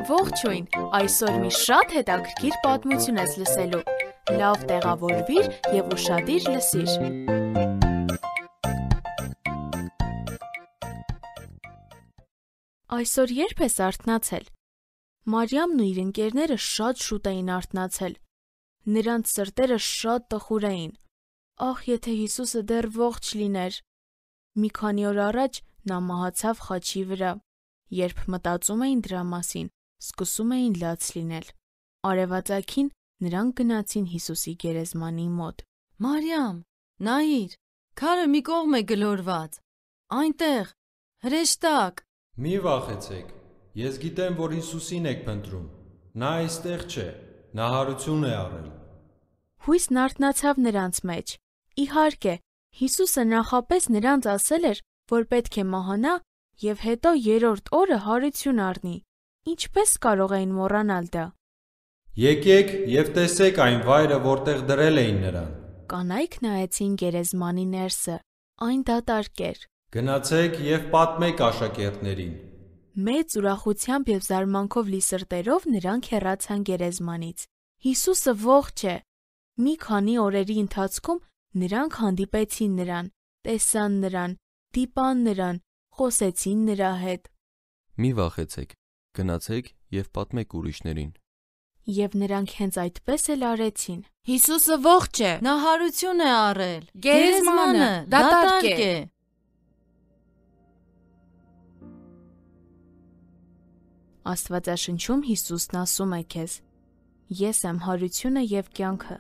Ողջույն, այսօր մի շատ հետաքրքիր պատմություն ես լսելու, լավ տեղավորվիր և ուշադիր լսիր։ Այսօր երբ ես արթնացել։ Մարիամն ու իր ընկերները շատ շուտ էին արթնացել։ Նրանց սրտերը շատ տխուր էին։ Ահ, եթե Հիսուսը դեռ ողջ լիներ։ Մի քանի օր առաջ նա մահացավ խաչի վրա։ Երբ մտածում էին դրա մասին, սկսում էին լաց լինել։ Արևածագին նրանք գնացին Հիսուսի գերեզմանի մոտ։ Մարիամ, նայիր, քարը մի կողմ է գլորված։ Այնտեղ, հրեշտակ։ Մի վախեցեք, ես գիտեմ, որ Հիսուսին եք փնտրում։ Նա այստեղ չէ, նա հարություն է առել։ Հույսն արթնացավ նրանց մեջ։ Իհարկե, Հիսուսը նախապես նրանց ասել էր, որ պետք է մահանա և հետո երրորդ օրը հարություն առնի։ Ինչպես կարող էին մոռանալ դա։ Եկեք և տեսեք այն վայրը, որտեղ դրել էին նրան։ Կանայք նայեցին գերեզմանի ներսը, այն դատարկ էր։ Գնացեք և պատմեք աշակերտներին։ Մեծ ուրախությամբ և զարմանքով լի սրտերով նրանք հեռացան գերեզմանից։ Հիսուսը ողջ է։ Մի քանի օրերի ընթացքում նրանք հանդիպեցին նրան, տեսան նրան, դիպան նրան, խոսեցին նրա հետ։ Մի վախեցեք, գնացեք և պատմեք ուրիշներին։ Եվ նրանք հենց այդպես էլ արեցին։ Հիսուսը ողջ է, նա հարություն է առել։ Գերեզմանը դատարկ է։ Աստվածաշնչում Հիսուսն ասում է քեզ. Ես եմ հարությունը և կյանքը,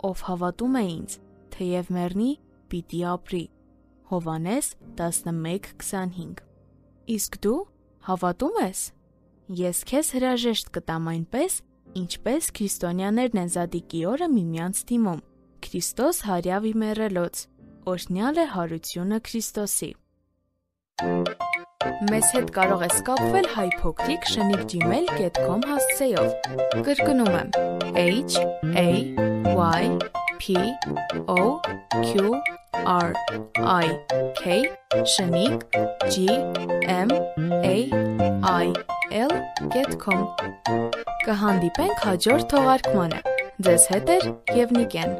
ով հավատում է ինձ, թեև մեռնի, պիտի ապրի։ Հովհաննես 11:25։ Իսկ դու հավատում ես։ Ես քեզ հրաժեշտ կտամ այնպես, ինչպես քրիստոնյաներն են Զադիկի օրը միմյանց դիմում։ Քրիստոս հարյավ իմեռելոց, օրհնյալ է հարությունը Քրիստոսի։ Մեզ հետ կարող ես կապվել hypocric@gmail.com հասցեով։ Կրկնում եմ HAYPOQRIK@gmail.com Կհանդիպենք հաջորդ թողարկմանը։ Ձեզ հետ է Եվնիկեն։